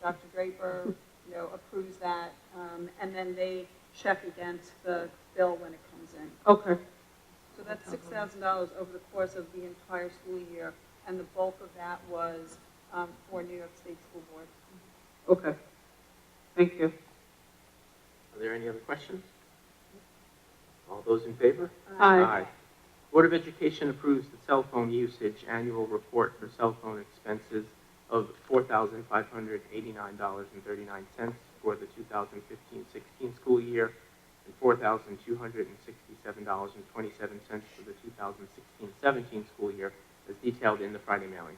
Dr. Draper, approves that, and then they check against the bill when it comes in. Okay. So that's $6,000 over the course of the entire school year, and the bulk of that was for New York State School Board. Okay. Thank you. Are there any other questions? All those in favor? Aye. Board of Education approves the cell phone usage annual report for cell phone expenses of $4,589.39 for the 2015-16 school year and $4,267.27 for the 2016-17 school year, as detailed in the Friday mailing.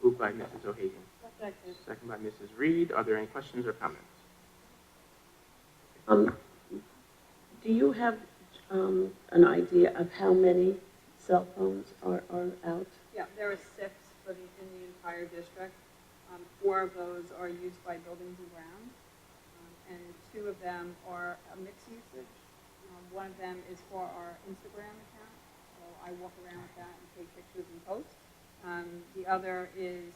Moved by Mrs. O'Hagan. Second by Mrs. Reed. Are there any questions or comments? Do you have an idea of how many cell phones are out? Yeah, there are 6 in the entire district. 4 of those are used by buildings and grounds, and 2 of them are a mixed usage. One of them is for our Instagram account, so I walk around with that and take pictures and post. The other is,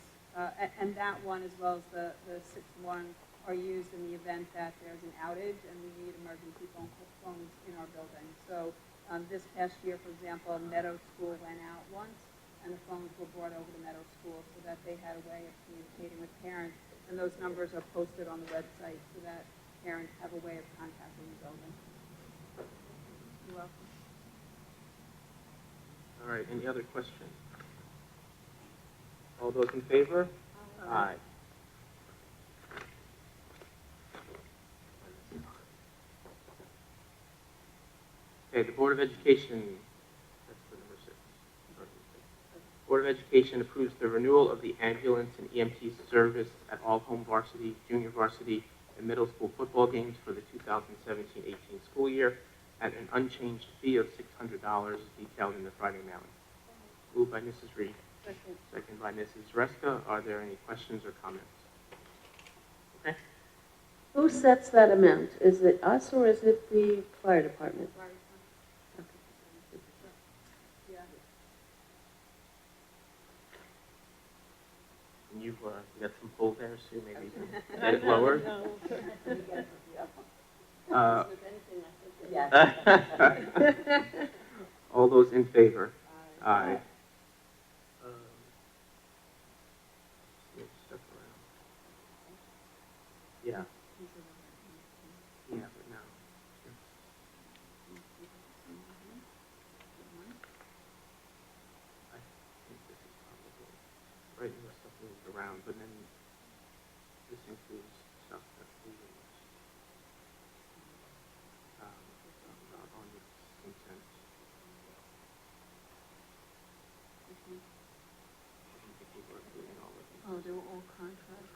and that one as well as the 6th one are used in the event that there's an outage and we need emergency phones in our building. So this past year, for example, Meadow School went out once, and the phones were brought over to Meadow School so that they had a way of communicating with parents, and those numbers are posted on the website so that parents have a way of contacting the building. You're welcome. All right, any other questions? All those in favor? Aye. Okay, the Board of Education, that's for number 6. Board of Education approves the renewal of the ambulance and EMT service at all home varsity, junior varsity, and middle school football games for the 2017-18 school year at an unchanged fee of $600 detailed in the Friday mailing. Moved by Mrs. Reed. Second by Mrs. Reska. Are there any questions or comments? Okay. Who sets that amount? Is it us or is it the fire department? Yeah. And you got some pull there, Sue, maybe you can get it lower. All those in favor? Aye. Stuff around. Yeah. Yeah, but now. I think this is probably right. More stuff moved around, but then this includes stuff that we use. Not on the consent. I didn't think we were including all of these. Oh, they were all contracts.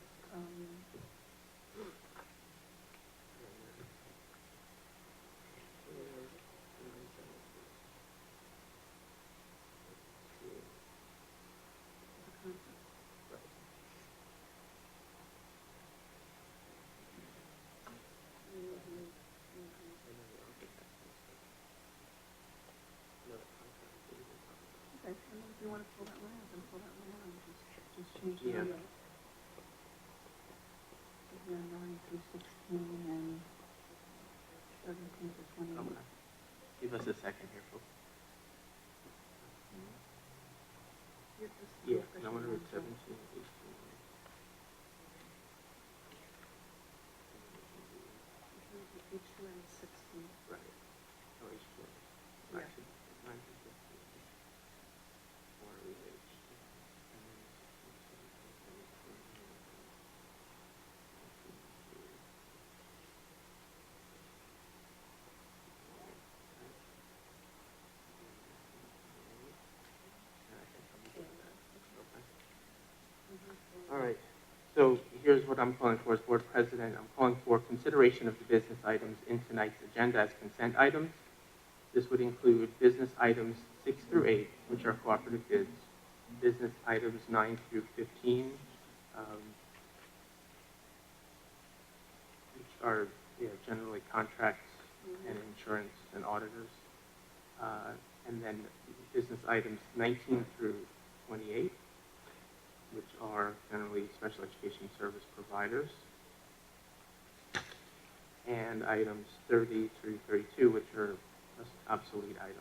Okay, and if you want to pull that one out, then pull that one out and just change the Yeah. number. Here, 9 through 16 and 17 to 20. Okay. Give us a second here, folks. Yeah, and I want to read 17, 18. Each one is 16. Right. Oh, each one. Yeah. Actually, 9 through 15. Water related. And then 16, 17, 18. All right. So here's what I'm calling for as board president. I'm calling for consideration of the business items in tonight's agenda as consent items. This would include business items 6 through 8, which are cooperative bids, business items 9 through 15, which are generally contracts and insurance and auditors, and then business items 19 through 28, which are generally special education service providers, and items 30 through 32, which are just obsolete items.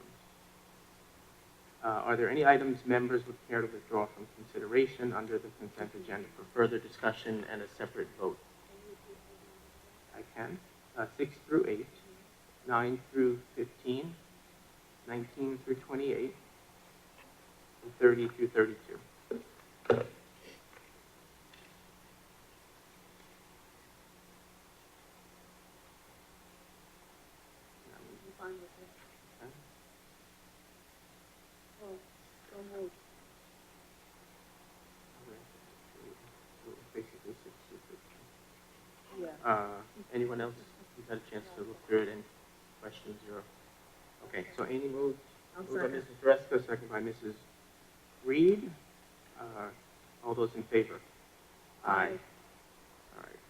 Are there any items members would care to withdraw from consideration under the consent agenda for further discussion and a separate vote? I can. 6 through 8, 9 through 15, 19 through 28, and 30 through 32. Fine with it. Okay. Oh, so moved. Basically 6 through 15. Yeah. Anyone else who's had a chance to look through it? Any questions or? Okay, so Amy moved. I'll Moved by second. Mrs. Dreska, second by Mrs. Reed. All those in favor? Aye. All right.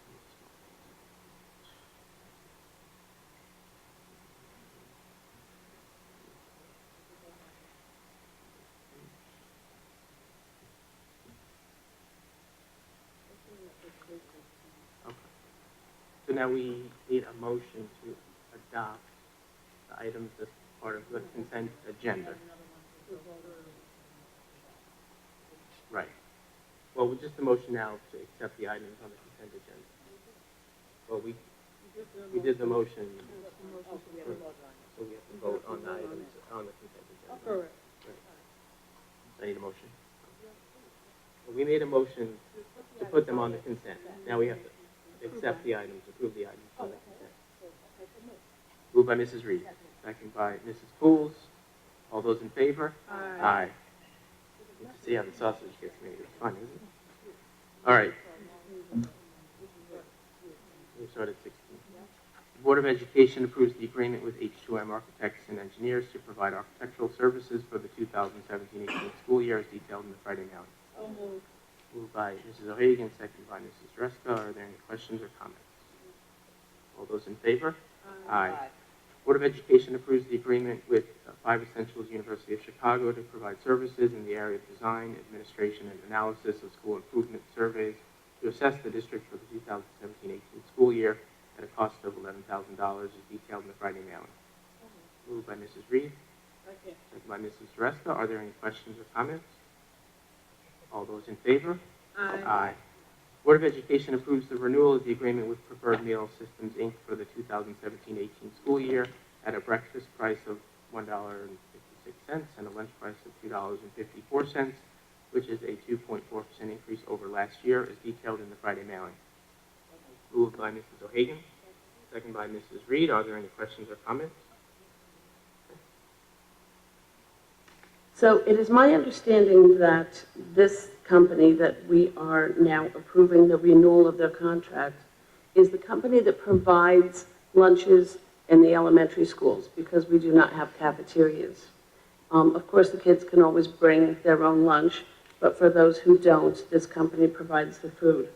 Okay. So now we need a motion to adopt the items as part of the consent agenda. Right. Well, just the motion now to accept the items on the consent agenda. Well, we did the motion, so we have to vote on the items on the consent agenda. Correct. I need a motion. Well, we made a motion to put them on the consent. Now we have to accept the items, approve the items on the consent. Moved by Mrs. Reed, second by Mrs. Pools. All those in favor? Aye. You can see how the sausage gets made. It's fun, isn't it? All right. We'll start at 16. The Board of Education approves the agreement with H2M Architects and Engineers to provide architectural services for the 2017-18 school year as detailed in the Friday mailing. So moved. Moved by Mrs. O'Hagan, second by Mrs. Dreska. Are there any questions or comments? All those in favor? Aye. Board of Education approves the agreement with 5 Essentials University of Chicago to provide services in the area of design, administration, and analysis of school improvement surveys to assess the district for the 2017-18 school year at a cost of $11,000 as detailed in the Friday mailing. Moved by Mrs. Reed, Second. second by Mrs. Dreska. Are there any questions or comments? All those in favor? Aye. Board of Education approves the renewal of the agreement with Preferred Meal Systems, Inc. for the 2017-18 school year at a breakfast price of $1.56 and a lunch price of $2.54, which is a 2.4% increase over last year, as detailed in the Friday mailing. Moved by Mrs. O'Hagan, second by Mrs. Reed. Are there any questions or comments? So it is my understanding that this company that we are now approving the renewal of their contract is the company that provides lunches in the elementary schools, because we do not have cafeterias. Of course, the kids can always bring their own lunch, but for those who don't, this company provides the food.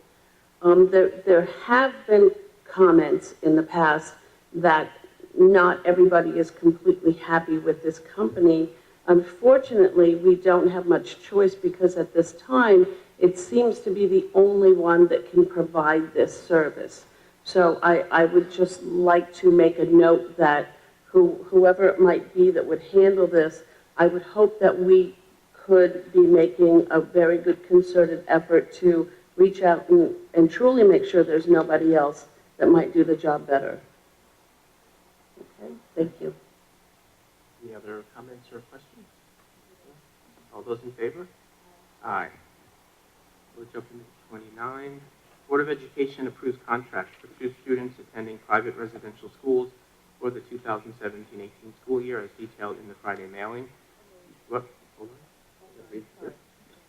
There have been comments in the past that not everybody is completely happy with this company. Unfortunately, we don't have much choice because at this time, it seems to be the only one that can provide this service. So I would just like to make a note that whoever it might be that would handle this, I would hope that we could be making a very good concerted effort to reach out and truly make sure there's nobody else that might do the job better. Okay, thank you. Any other comments or questions? All those in favor? Aye. We'll jump into 29. Board of Education approves contracts for 2 students attending private residential schools for the 2017-18 school year as detailed in the Friday mailing. What? Hold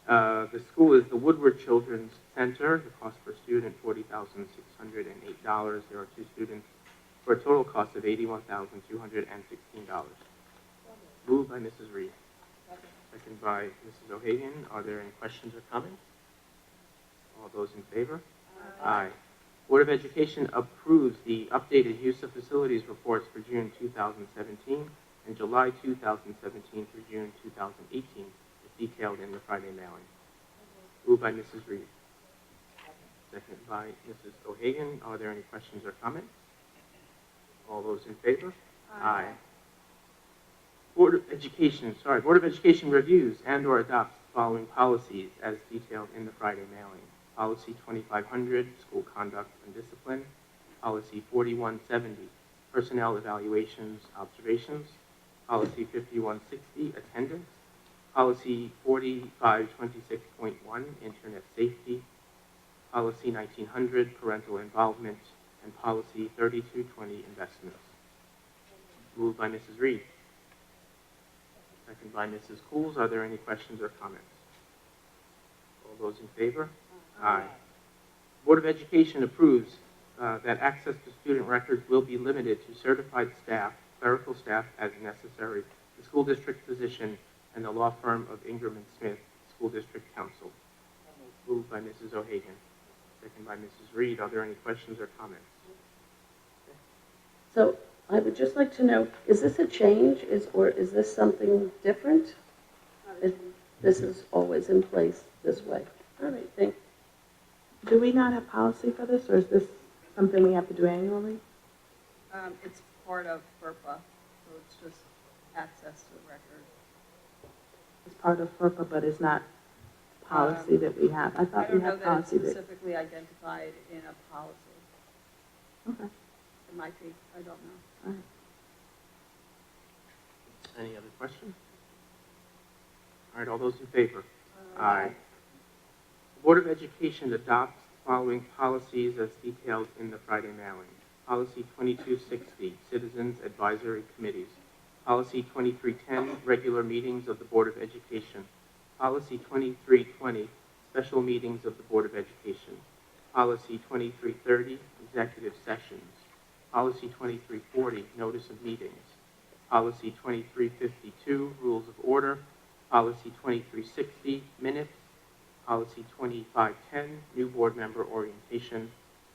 on. The school is the Woodward Children's Center. The cost per student, $40,608. There are 2 students for a total cost of $81,216. Moved by Mrs. Reed. Second by Mrs. O'Hagan. Are there any questions or comments? All those in favor? Aye. Board of Education approves the updated use of facilities reports for June 2017 and July 2017 through June 2018, as detailed in the Friday mailing. Moved by Mrs. Reed. Second by Mrs. O'Hagan. Are there any questions or comments? All those in favor? Aye. Board of Education reviews and/or adopts the following policies as detailed in the Friday mailing. Policy 2500, school conduct and discipline. Policy 4170, personnel evaluations, observations. Policy 5160, attendance. Policy 4526.1, internet safety. Policy 1900, parental involvement. And Policy 3220, investments. Moved by Mrs. Reed. Second by Mrs. Coles. Are there any questions or comments? All those in favor? Aye. Board of Education approves that access to student records will be limited to certified staff, clerical staff as necessary, the school district physician, and the law firm of Ingram & Smith, school district counsel. Moved by Mrs. O'Hagan. Second by Mrs. Reed. Are there any questions or comments? So I would just like to know, is this a change, or is this something different? This is always in place this way. All right, thanks. Do we not have policy for this, or is this something we have to do annually? It's part of FERPA, so it's just access to the record. It's part of FERPA, but it's not policy that we have. I I thought don't we know had that policy it's that. specifically identified in a policy. Okay. It might be, I don't know. All right. Any other questions? All right, all those in favor? Aye. The Board of Education adopts the following policies as detailed in the Friday mailing. Policy 2260, Citizens Advisory Committees. Policy 2310, Regular Meetings of the Board of Education. Policy 2320, Special Meetings of the Board of Education. Policy 2330, Executive Sessions. Policy 2340, Notice of Meetings. Policy 2352, Rules of Order. Policy 2360, Minutes. Policy 2510, New Board Member Orientation.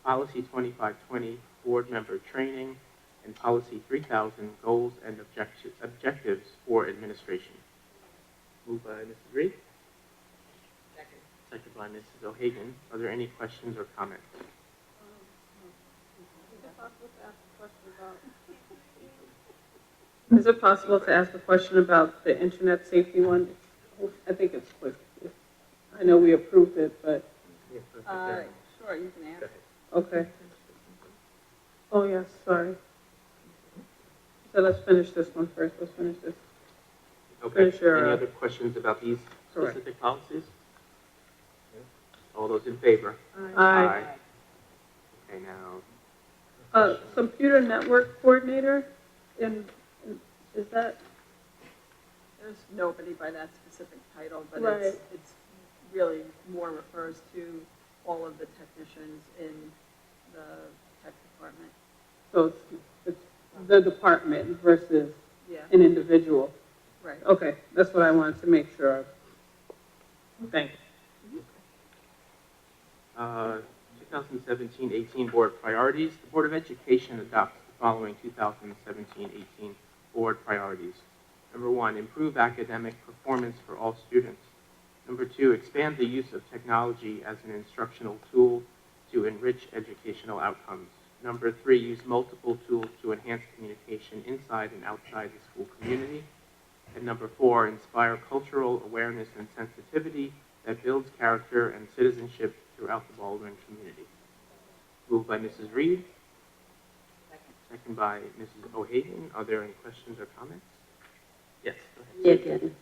Policy 2520, Board Member Training. And Policy 3000, Goals and Objectives for Administration. Moved by Mrs. Reed. Second by Mrs. O'Hagan. Are there any questions or comments? Is it possible to ask a question about the internet safety one? I think it's quick. I know we approved it, but, Sure, you can ask. okay. Oh, yes, sorry. So let's finish this one first. Let's finish this. Okay. Sure. Any other questions about these Correct. specific policies? All those in favor? Aye. Okay, now. Computer network coordinator, is that, There's nobody by that specific title, but Right. it's really more refers to all of the technicians in the tech department. so it's the department versus Yeah, an individual? right. Okay, that's what I wanted to make sure of. Thanks. 2017-18 Board Priorities. The Board of Education adopts the following 2017-18 Board Priorities. Number 1, improve academic performance for all students. Number 2, expand the use of technology as an instructional tool to enrich educational outcomes. Number 3, use multiple tools to enhance communication inside and outside the school community. And number 4, inspire cultural awareness and sensitivity that builds character and citizenship throughout the Baldwin community. Moved by Mrs. Reed. Second by Mrs. O'Hagan. Are there any questions or comments? Yes, go ahead. Yeah, again.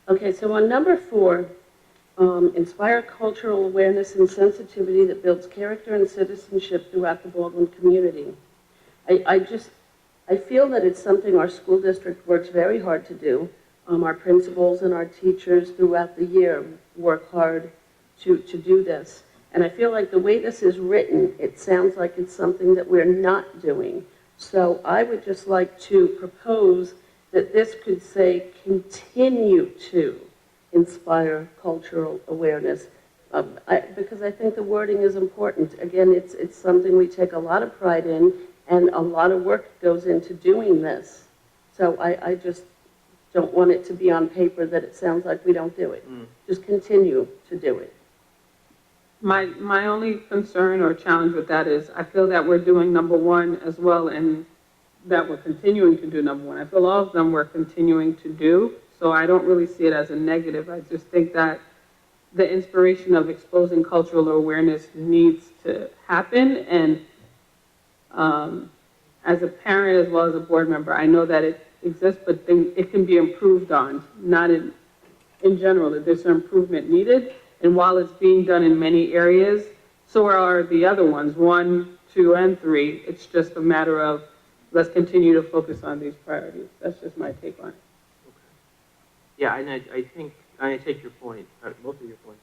Okay, so on number 4, inspire cultural awareness and sensitivity that builds character and citizenship throughout the Baldwin community. I feel that it's something our school district works very hard to do. Our principals and our teachers throughout the year work hard to do this. And I feel like the way this is written, it sounds like it's something that we're not doing. So I would just like to propose that this could say, continue to inspire cultural awareness. Because I think the wording is important. Again, it's something we take a lot of pride in, and a lot of work goes into doing this. So I just don't want it to be on paper that it sounds like we don't do it. Just continue to do it. My only concern or challenge with that is I feel that we're doing number one as well and that we're continuing to do number one. I feel all of them we're continuing to do, so I don't really see it as a negative. I just think that the inspiration of exposing cultural awareness needs to happen. And as a parent as well as a board member, I know that it exists, but it can be improved on, not in general, that there's some improvement needed. And while it's being done in many areas, so are the other ones, 1, 2, and 3. It's just a matter of let's continue to focus on these priorities. That's just my take on it. Yeah, and I think, I take your point, both of your points.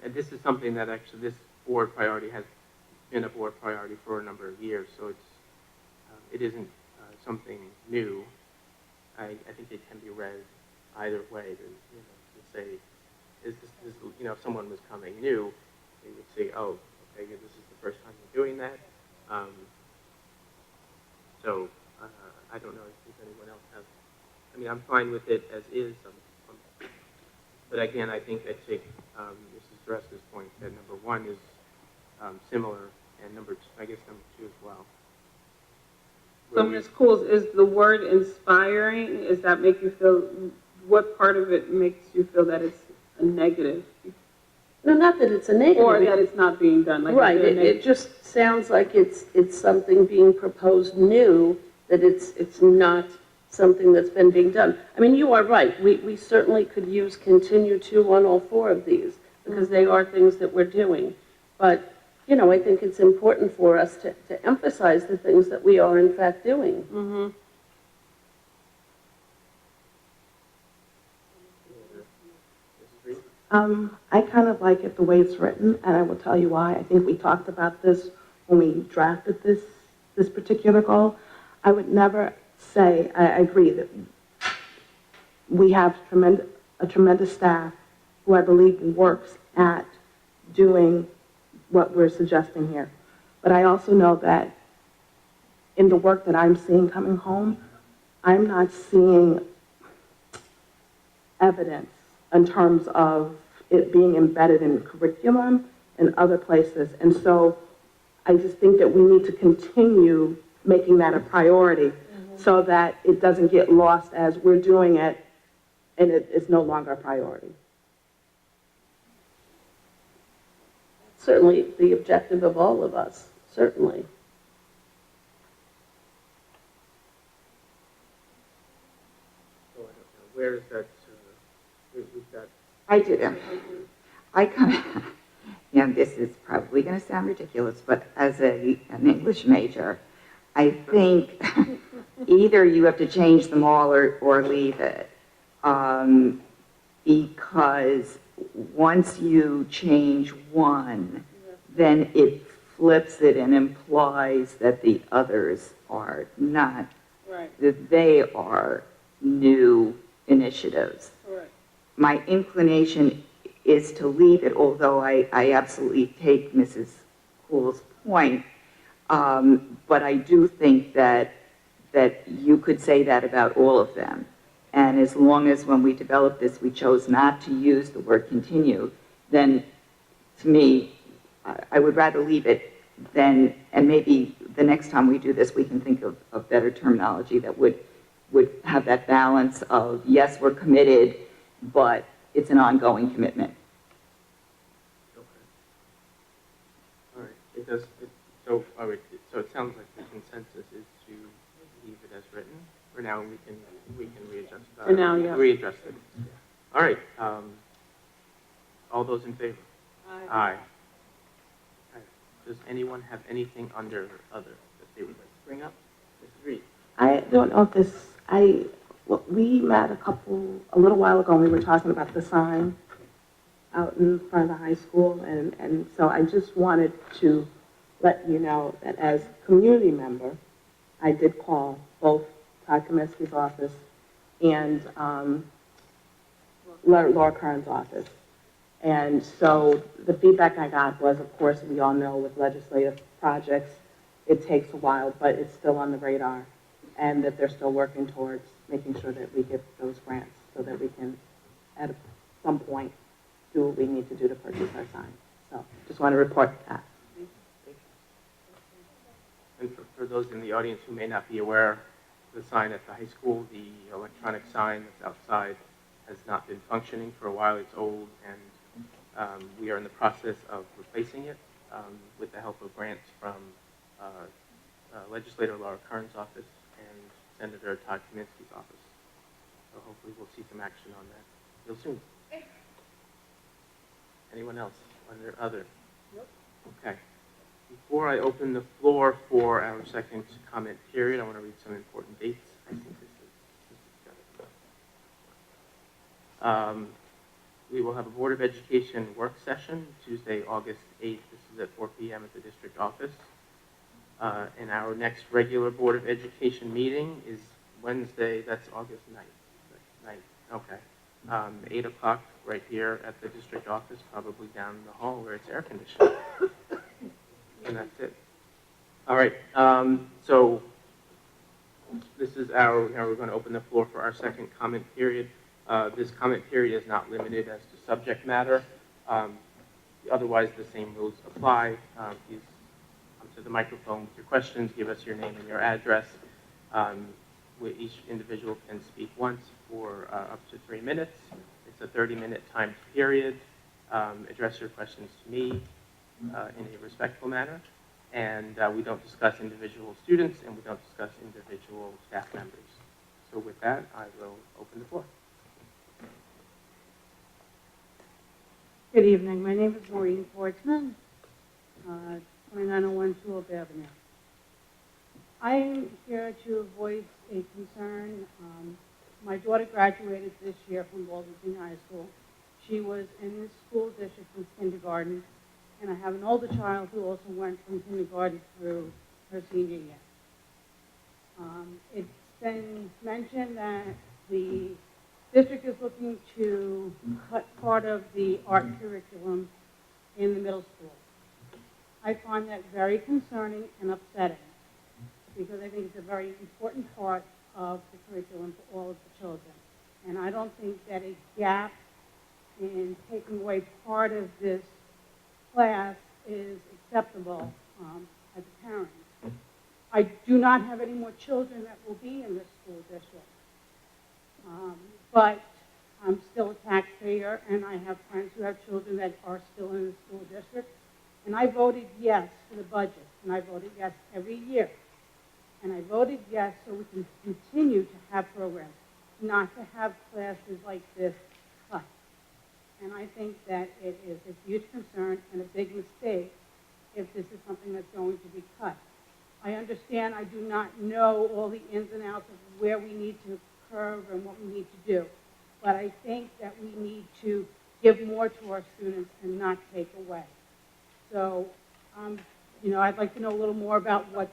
And this is something that actually this board priority has been a board priority for a number of years, so it isn't something new. I think it can be read either way, to say, is this, if someone was coming new, they would say, oh, okay, this is the first time you're doing that. So I don't know if anyone else has, I'm fine with it as is. But again, I think I take Mrs. Dreska's point that number one is similar, and number two as well. So, Ms. Cools, is the word inspiring, does that make you feel, what part of it makes you feel that it's a negative? No, not that it's a negative. Or that it's not being done? Like, right, it just sounds like it's something being proposed new, that it's not something that's been being done. You are right, we certainly could use continue to on all 4 of these, because they are things that we're doing. But, I think it's important for us to emphasize the things that we are in fact doing. Mm-hmm. I kind of like it the way it's written, and I will tell you why. I think we talked about this when we drafted this particular goal. I would never say, I agree that we have a tremendous staff who I believe works at doing what we're suggesting here. But I also know that in the work that I'm seeing coming home, I'm not seeing evidence in terms of it being embedded in curriculum and other places. And so I just think that we need to continue making that a priority so that it doesn't get lost as we're doing it and it is no longer a priority. Certainly the objective of all of us, certainly. So I don't know, where is that, we've got. I did. I kind of, this is probably going to sound ridiculous, but as an English major, I think either you have to change them all or leave it. Because once you change one, then it flips it and implies that the others are not, Right. that they are new initiatives. Correct. My inclination is to leave it, although I absolutely take Mrs. Cool's point. But I do think that you could say that about all of them. And as long as when we developed this, we chose not to use the word continue, then to me, I would rather leave it than, and maybe the next time we do this, we can think of better terminology that would have that balance of, yes, we're committed, but it's an ongoing commitment. Okay. All right, so it sounds like the consensus is to leave it as written. For now, we can readjust. For now, yeah. Readjust it. Yeah. All right. All those in favor? Aye. Okay. Does anyone have anything under other that they would like to bring up? Mrs. Reed. I don't know if this, we met a little while ago, and we were talking about the sign out in front of the high school, and so I just wanted to let you know that as a community member, I did call both Todd Comiskey's office and Laura Kern's office. And so the feedback I got was, of course, we all know with legislative projects, it takes a while, but it's still on the radar, and that they're still working towards making sure that we get those grants so that we can, at some point, do what we need to do to purchase our sign. So just want to report that. And for those in the audience who may not be aware, the sign at the high school, the electronic sign that's outside, has not been functioning for a while. It's old, and we are in the process of replacing it with the help of grants from legislator Laura Kern's office and Senator Todd Kaminsky's office. So hopefully we'll see some action on that real soon. Anyone else under other? Nope. Okay. Before I open the floor for our second comment period, I want to read some important dates. I think this is we will have a Board of Education work session Tuesday, August 8th. This is at 4 p.m. at the district office. And our next regular Board of Education meeting is Wednesday, that's August 9th. Okay. 8 o'clock right here at the district office, probably down the hall where it's air conditioned. And that's it. All right. So this is now we're going to open the floor for our second comment period. This comment period is not limited as to subject matter. Otherwise, the same rules apply. Please come to the microphone with your questions. Give us your name and your address. Each individual can speak once for up to 3 minutes. It's a 30-minute timed period. Address your questions to me in a respectful manner. And we don't discuss individual students, and we don't discuss individual staff members. So with that, I will open the floor. Good evening. My name is Maureen Portsman, 2901 Tulip Avenue. I am here to voice a concern. My daughter graduated this year from Baldwin High School. She was in this school district since kindergarten, and I have an older child who also went from kindergarten through her senior year. It's been mentioned that the district is looking to cut part of the art curriculum in the middle school. I find that very concerning and upsetting because I think it's a very important part of the curriculum for all of the children. And I don't think that a gap in taking away part of this class is acceptable as a parent. I do not have any more children that will be in this school district. But I'm still a taxpayer, and I have friends who have children that are still in the school district. And I voted yes to the budget, and I voted yes every year. And I voted yes so we can continue to have programs, not to have classes like this cut. And I think that it is a huge concern and a big mistake if this is something that's going to be cut. I understand I do not know all the ins and outs of where we need to curve and what we need to do. But I think that we need to give more to our students and not take away. So, I'd like to know a little more about what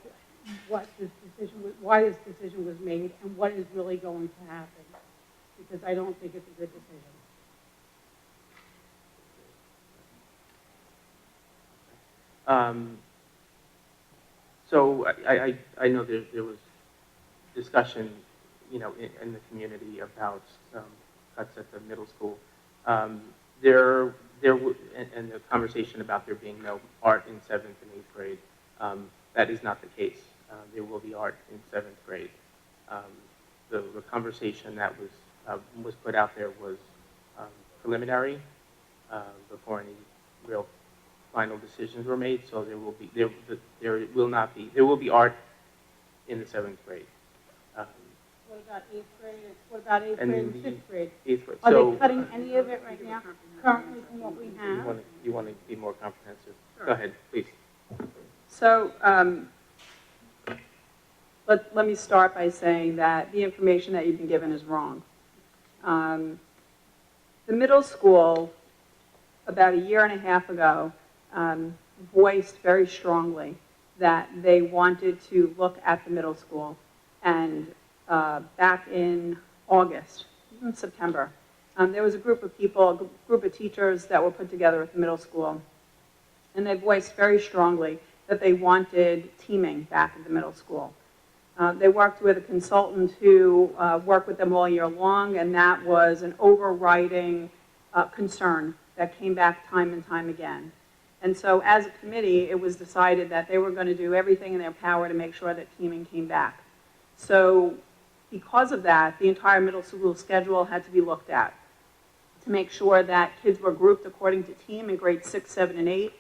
this decision was, why this decision was made, and what is really going to happen, because I don't think it's a good decision. So I know there was discussion, in the community about cuts at the middle school. And the conversation about there being no art in 7th and 8th grade. That is not the case. There will be art in 7th grade. The conversation that was put out there was preliminary before any real final decisions were made. So there will be art in the 7th grade. What about 8th grade? What about 8th grade and 6th grade? 8th grade. Are So they cutting any of it right now, currently from what we have? you want to be more comprehensive? Sure. Go ahead, please. So let me start by saying that the information that you've been given is wrong. The middle school, about a year and a half ago, voiced very strongly that they wanted to look at the middle school. And back in August, September, there was a group of people, a group of teachers that were put together at the middle school. And they voiced very strongly that they wanted teaming back at the middle school. They worked with a consultant who worked with them all year long, and that was an overriding concern that came back time and time again. And so as a committee, it was decided that they were going to do everything in their power to make sure that teaming came back. So because of that, the entire middle school schedule had to be looked at to make sure that kids were grouped according to team in grades 6, 7, and 8,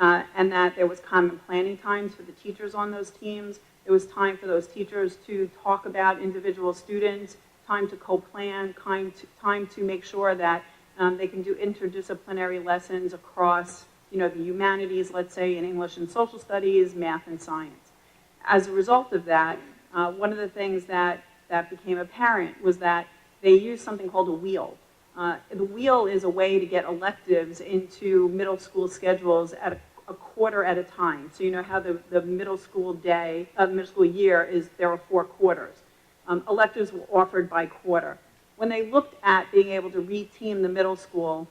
and that there was common planning times for the teachers on those teams. There was time for those teachers to talk about individual students, time to co-plan, time to make sure that they can do interdisciplinary lessons across, the humanities, let's say, in English and social studies, math and science. As a result of that, one of the things that became apparent was that they used something called a wheel. The wheel is a way to get electives into middle school schedules at a quarter at a time. So you know how the middle school year is, there are 4 quarters. Electives were offered by quarter. When they looked at being able to reteam the middle school,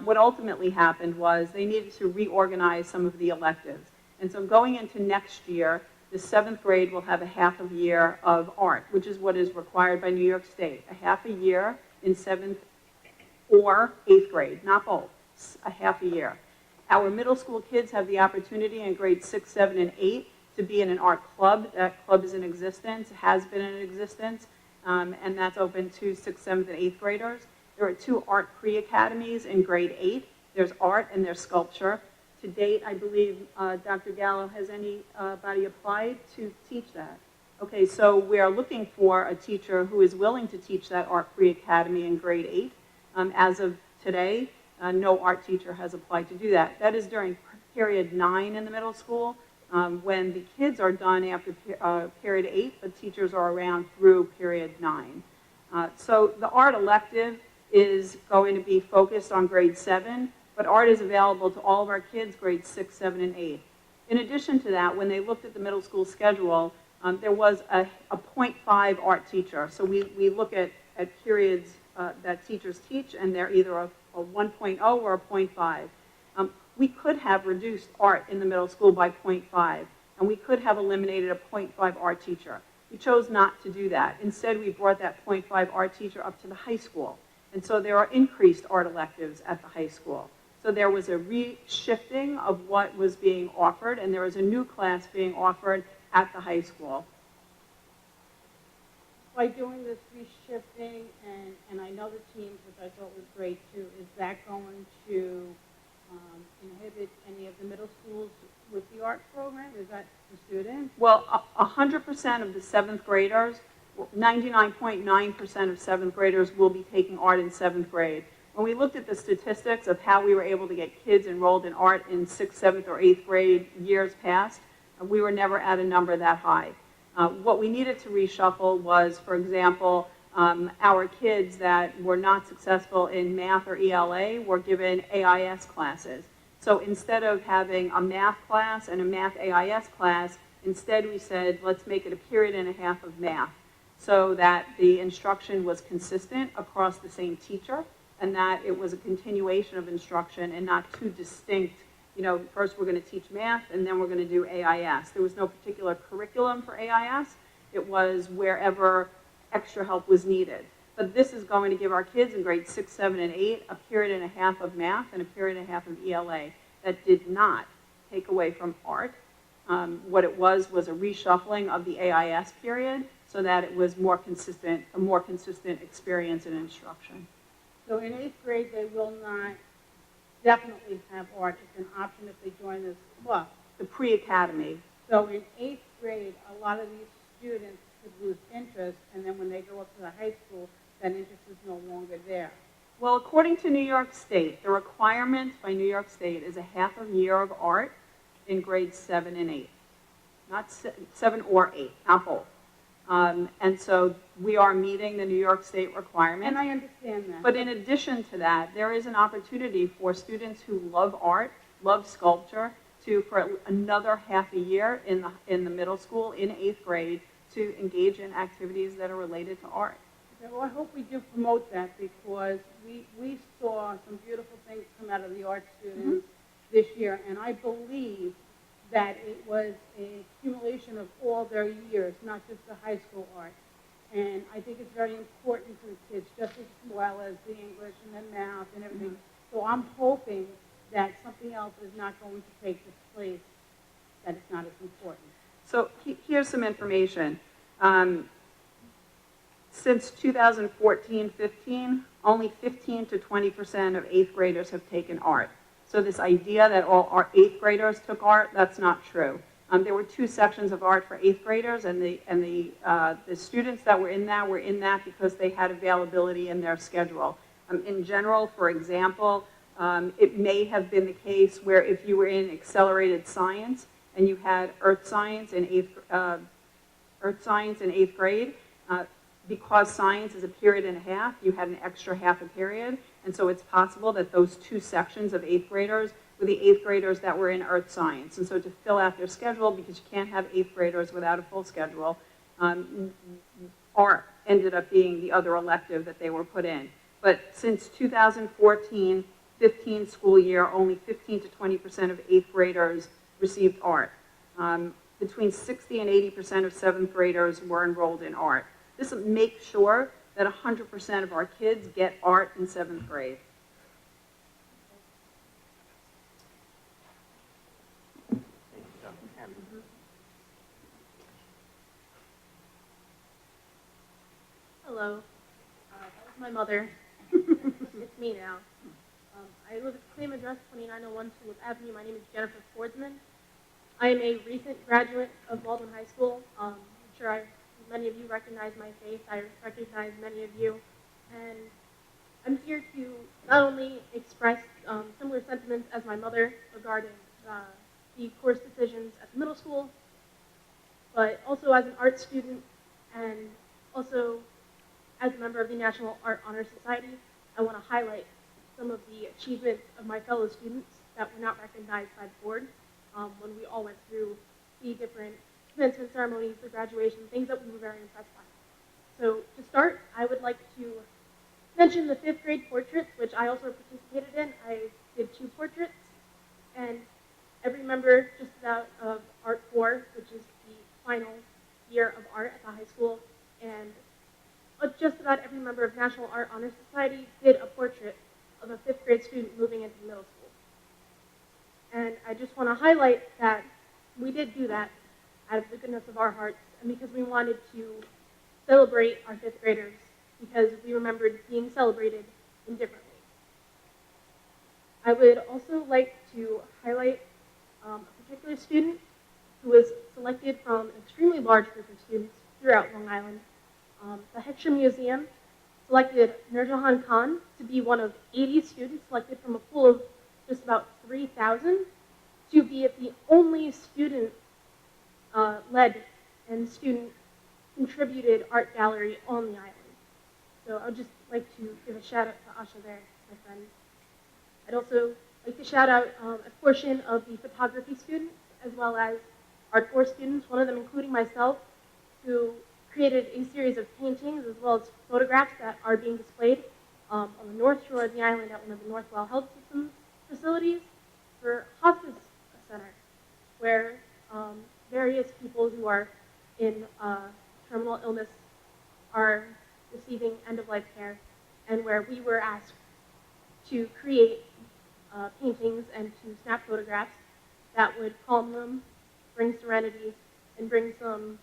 what ultimately happened was they needed to reorganize some of the electives. And so going into next year, the 7th grade will have a half a year of art, which is what is required by New York State. A half a year in 7th or 8th grade, not both, a half a year. Our middle school kids have the opportunity in grades 6, 7, and 8 to be in an art club. That club is in existence, has been in existence, and that's open to 6th, 7th, and 8th graders. There are 2 art pre-academies in grade 8. There's art and there's sculpture. To date, I believe, Dr. Gallo, has anybody applied to teach that? Okay, so we are looking for a teacher who is willing to teach that art pre-academy in grade 8. As of today, no art teacher has applied to do that. That is during period 9 in the middle school, when the kids are done after period 8, but teachers are around through period 9. So the art elective is going to be focused on grade 7, but art is available to all of our kids, grades 6, 7, and 8. In addition to that, when they looked at the middle school schedule, there was a 0.5 art teacher. So we look at periods that teachers teach, and they're either a 1.0 or a 0.5. We could have reduced art in the middle school by 0.5, and we could have eliminated a 0.5 art teacher. We chose not to do that. Instead, we brought that 0.5 art teacher up to the high school. And so there are increased art electives at the high school. So there was a reshifting of what was being offered, and there was a new class being offered at the high school. By doing this reshifting, and I know the teams, which I thought was great too, is that going to inhibit any of the middle schools with the art program? Is that the students? Well, 100% of the 7th graders, 99.9% of 7th graders will be taking art in 7th grade. When we looked at the statistics of how we were able to get kids enrolled in art in 6th, 7th, or 8th grade years past, we were never at a number that high. What we needed to reshuffle was, for example, our kids that were not successful in math or ELA were given AIS classes. So instead of having a math class and a math AIS class, instead we said, let's make it a period and a half of math, so that the instruction was consistent across the same teacher, and that it was a continuation of instruction and not two distinct, first we're going to teach math and then we're going to do AIS. There was no particular curriculum for AIS. It was wherever extra help was needed. But this is going to give our kids in grades 6, 7, and 8 a period and a half of math and a period and a half of ELA. That did not take away from art. What it was a reshuffling of the AIS period so that it was a more consistent experience in instruction. So in 8th grade, they will not definitely have art. It's an option if they join this club. The pre-academy. So in 8th grade, a lot of these students could lose interest, and then when they go up to the high school, that interest is no longer there. Well, according to New York State, the requirement by New York State is a half a year of art in grades 7 and 8. Not 7 or 8, not both. And so we are meeting the New York State requirement. And I understand that. But in addition to that, there is an opportunity for students who love art, love sculpture, for another half a year in the middle school, in 8th grade, to engage in activities that are related to art. Well, I hope we do promote that, because we saw some beautiful things come out of the art students this year, and I believe that it was an accumulation of all their years, not just the high school art. And I think it's very important for the kids, just as well as the English and the math and everything. So I'm hoping that something else is not going to take its place, that it's not as important. So here's some information. Since 2014-15, only 15 to 20% of 8th graders have taken art. So this idea that all 8th graders took art, that's not true. There were 2 sections of art for 8th graders, and the students that were in that because they had availability in their schedule. In general, for example, it may have been the case where if you were in accelerated science and you had earth science in 8th grade, because science is a period and a half, you had an extra half a period, and so it's possible that those 2 sections of 8th graders were the 8th graders that were in earth science. And so to fill out their schedule, because you can't have 8th graders without a full schedule, art ended up being the other elective that they were put in. But since 2014-15 school year, only 15 to 20% of 8th graders received art. Between 60 and 80% of 7th graders were enrolled in art. This makes sure that 100% of our kids get art in 7th grade. Thank you, Dr. Hammond. Hello, that was my mother. It's me now. I live at the same address, 2901 Tulip Avenue. My name is Jennifer Fordsman. I am a recent graduate of Baldwin High School. I'm sure many of you recognize my face. I recognize many of you. And I'm here to not only express similar sentiments as my mother regarding the course decisions at the middle school, but also as an art student and also as a member of the National Art Honor Society, I want to highlight some of the achievements of my fellow students that were not recognized by the board when we all went through the different commencement ceremonies, the graduation, things that we were very impressed by. So to start, I would like to mention the 5th grade portraits, which I also participated in. I did 2 portraits, and every member just about of Art 4, which is the final year of art at the high school, and just about every member of National Art Honor Society did a portrait of a 5th grade student moving into middle school. And I just want to highlight that we did do that out of the goodness of our hearts and because we wanted to celebrate our 5th graders because we remembered being celebrated in different ways. I would also like to highlight a particular student who was selected from an extremely large group of students throughout Long Island. The Heckscher Museum selected Nurjahan Khan to be one of 80 students selected from a pool of just about 3,000 to be the only student led and student-contributed art gallery on the island. So I would just like to give a shout out to Asha there, my friend. I'd also like to shout out a portion of the photography students as well as Art 4 students, one of them including myself, who created a series of paintings as well as photographs that are being displayed on the north shore of the island at one of the Northwell Health Systems facilities for Hospice Center, where various people who are in terminal illness are receiving end-of-life care, and where we were asked to create paintings and to snap photographs that would calm them, bring serenity, and bring some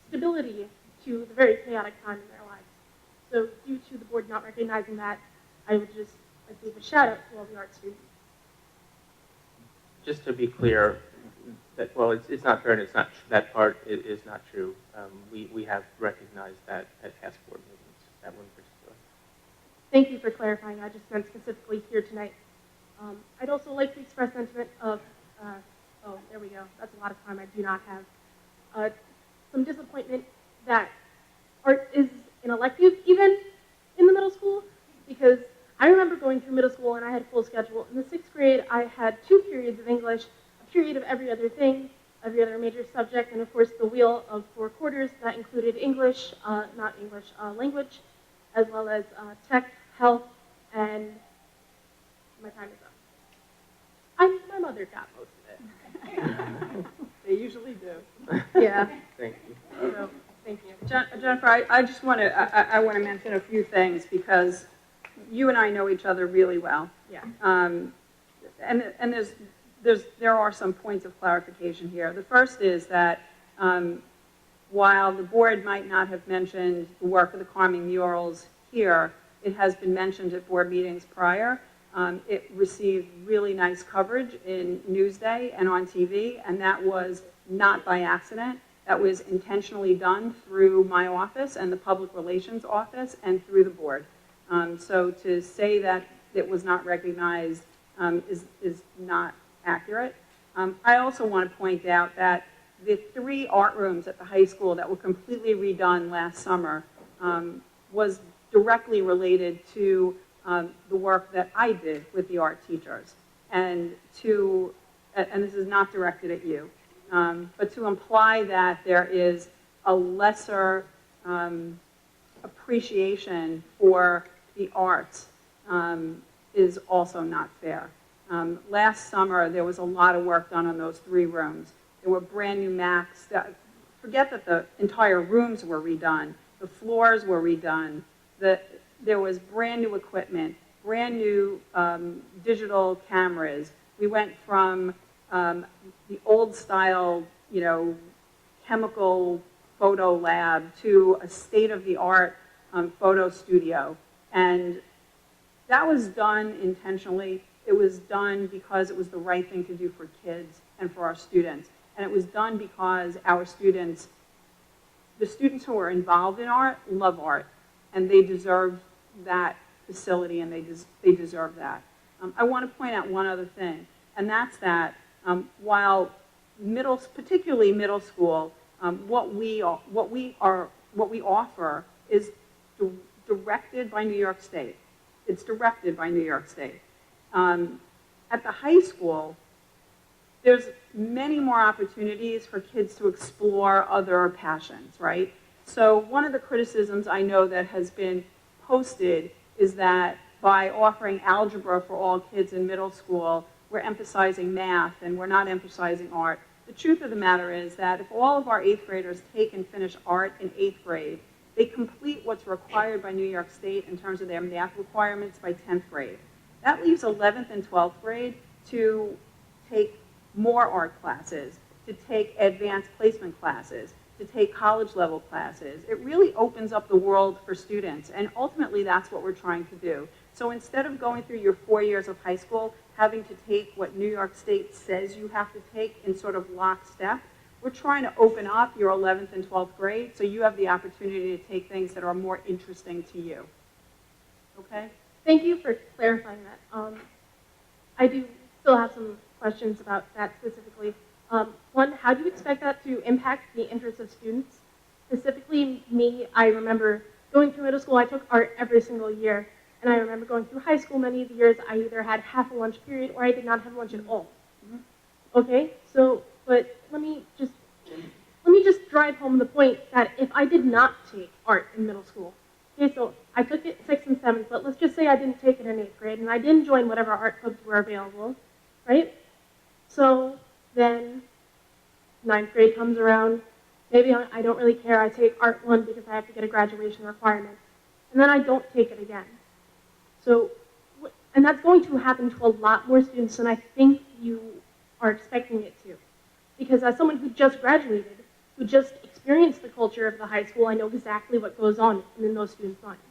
stability to the very chaotic time in their lives. So due to the board not recognizing that, I would just like to give a shout out to all the art students. Just to be clear, that well, it's not fair and it's not that part is not true. We have recognized that at past board meetings, that one in particular. Thank you for clarifying. I just meant specifically here tonight. I'd also like to express sentiment of, oh, there we go. That's a lot of time I do not have. Some disappointment that art is an elective even in the middle school, because I remember going through middle school and I had a full schedule. In the 6th grade, I had 2 periods of English, a period of every other thing, every other major subject, and of course the wheel of 4 quarters that included English, language, as well as tech, health, and my time is up. My mother got most of it. They usually do. Yeah. Thank you. So, thank you. Jennifer, I just want to, I want to mention a few things because you and I know each other really well. Yeah. and there are some points of clarification here. The first is that while the board might not have mentioned the work of the Calming Murals here, it has been mentioned at board meetings prior. It received really nice coverage in Newsday and on TV, and that was not by accident. That was intentionally done through my office and the Public Relations Office and through the board. So to say that it was not recognized is not accurate. I also want to point out that the 3 art rooms at the high school that were completely redone last summer was directly related to the work that I did with the art teachers. And this is not directed at you, but to imply that there is a lesser appreciation for the arts is also not fair. Last summer, there was a lot of work done on those 3 rooms. There were brand new Macs. Forget that the entire rooms were redone. The floors were redone. There was brand new equipment, brand new digital cameras. We went from the old style, chemical photo lab to a state-of-the-art photo studio. And that was done intentionally. It was done because it was the right thing to do for kids and for our students. And it was done because our students, the students who are involved in art, love art. And they deserve that facility, and they deserve that. I want to point out one other thing, and that's that while particularly middle school, what we offer is directed by New York State. It's directed by New York State. At the high school, there's many more opportunities for kids to explore other passions, right? So one of the criticisms I know that has been posted is that by offering algebra for all kids in middle school, we're emphasizing math and we're not emphasizing art. The truth of the matter is that if all of our 8th graders take and finish art in 8th grade, they complete what's required by New York State in terms of their math requirements by 10th grade. That leaves 11th and 12th grade to take more art classes, to take advanced placement classes, to take college level classes. It really opens up the world for students, and ultimately that's what we're trying to do. So instead of going through your 4 years of high school, having to take what New York State says you have to take in sort of lockstep, we're trying to open up your 11th and 12th grade so you have the opportunity to take things that are more interesting to you. Okay? Thank you for clarifying that. I do still have some questions about that specifically. One, how do you expect that to impact the interests of students? Specifically me, I remember going through middle school, I took art every single year. And I remember going through high school many of the years, I either had half a lunch period or I did not have lunch at all. Okay, so, but let me just drive home the point that if I did not take art in middle school, okay, so I took it 6th and 7th, but let's just say I didn't take it in 8th grade and I didn't join whatever art clubs were available, right? So then 9th grade comes around, maybe I don't really care, I take art 1 because I have to get a graduation requirement, and then I don't take it again. So, and that's going to happen to a lot more students than I think you are expecting it to. Because as someone who just graduated, who just experienced the culture of the high school, I know exactly what goes on in those students' minds.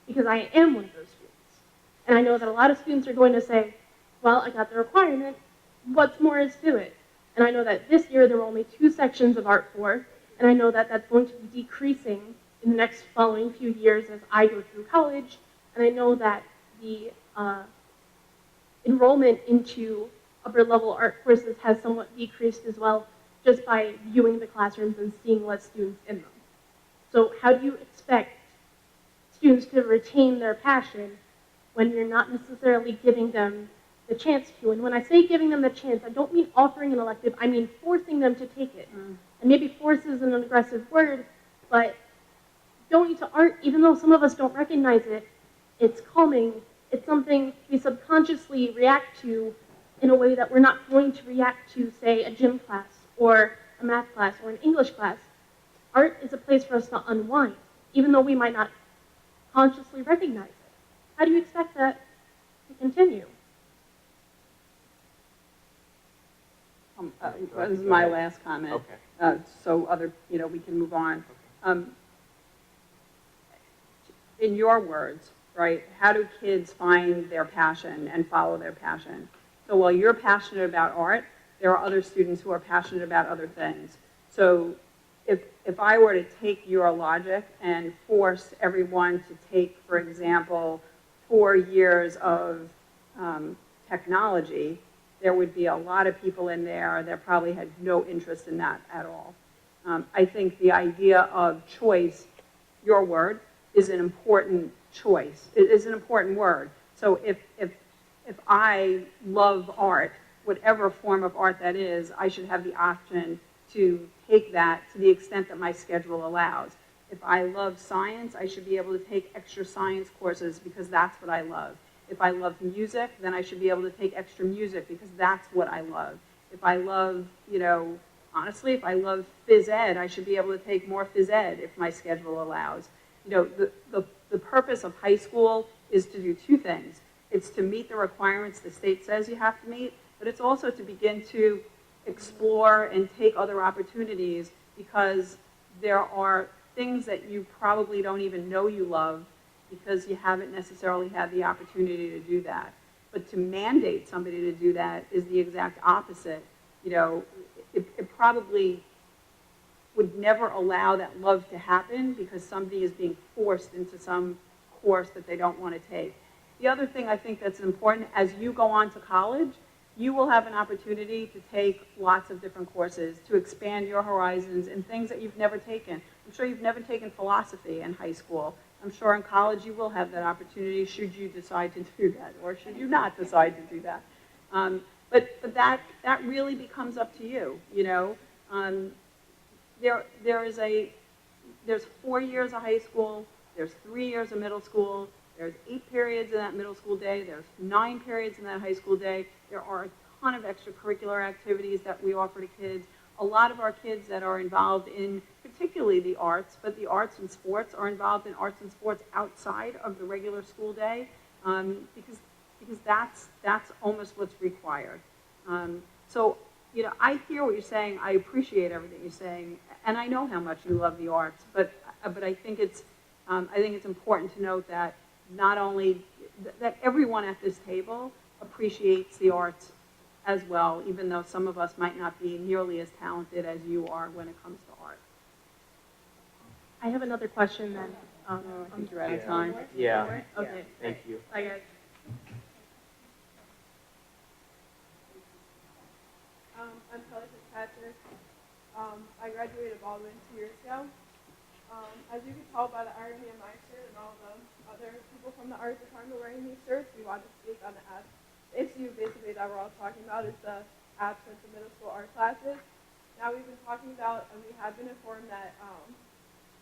Because I am one of those students. And I know that a lot of students are going to say, well, I got the requirement, what's more is to it? And I know that this year there were only 2 sections of Art 4, and I know that that's going to be decreasing in the next following few years as I go through college, and I know that the enrollment into upper level art courses has somewhat decreased as well, just by viewing the classrooms and seeing less students in them. So how do you expect students to retain their passion when you're not necessarily giving them the chance to? And when I say giving them the chance, I don't mean offering an elective, I mean forcing them to take it. And maybe force is an aggressive word, but going to art, even though some of us don't recognize it, it's calming. It's something we subconsciously react to in a way that we're not going to react to, say, a gym class or a math class or an English class. Art is a place for us to unwind, even though we might not consciously recognize it. How do you expect that to continue? this is my last comment. Okay. So other, we can move on. In your words, right, how do kids find their passion and follow their passion? So while you're passionate about art, there are other students who are passionate about other things. So if I were to take your logic and force everyone to take, for example, 4 years of technology, there would be a lot of people in there that probably had no interest in that at all. I think the idea of choice, your word, is an important choice. It is an important word. So if I love art, whatever form of art that is, I should have the option to take that to the extent that my schedule allows. If I love science, I should be able to take extra science courses because that's what I love. If I love music, then I should be able to take extra music because that's what I love. If I love, honestly, if I love phys ed, I should be able to take more phys ed if my schedule allows. The purpose of high school is to do two things. It's to meet the requirements the state says you have to meet, but it's also to begin to explore and take other opportunities because there are things that you probably don't even know you love because you haven't necessarily had the opportunity to do that. But to mandate somebody to do that is the exact opposite. It probably would never allow that love to happen because somebody is being forced into some course that they don't want to take. The other thing I think that's important, as you go on to college, you will have an opportunity to take lots of different courses, to expand your horizons in things that you've never taken. I'm sure you've never taken philosophy in high school. I'm sure in college you will have that opportunity should you decide to do that, or should you not decide to do that. But that really becomes up to you, There's 4 years of high school, there's 3 years of middle school, there's 8 periods in that middle school day, there's 9 periods in that high school day. There are a ton of extracurricular activities that we offer to kids. A lot of our kids that are involved in particularly the arts, but the arts and sports are involved in arts and sports outside of the regular school day because that's almost what's required. So I hear what you're saying. I appreciate everything you're saying, and I know how much you love the arts. But I think it's important to note that not only that everyone at this table appreciates the arts as well, even though some of us might not be nearly as talented as you are when it comes to art. I have another question then. I think you're out of time. Yeah. Okay. Thank you. Bye, guys. I'm Kelly Fitzpatrick. I graduated Baldwin 2 years ago. As you can tell by the irony in my shirt and all the other people from the art department wearing these shirts, we want to speak on the issue basically that we're all talking about is the absence of middle school art classes. Now we've been talking about, and we have been informed that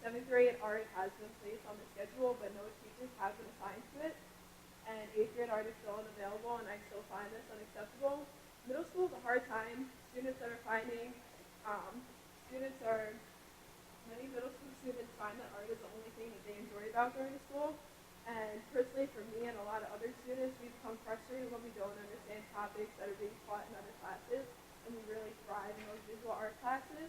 7th grade art has been placed on the schedule, but no teachers have been assigned to it. And 8th grade art is still unavailable, and I still find this unacceptable. Middle school is a hard time. Students that are finding, many middle school students find that art is the only thing that they enjoy about going to school. And personally, for me and a lot of other students, we become frustrated when we don't understand topics that are being taught in other classes, and we really thrive in those visual art classes.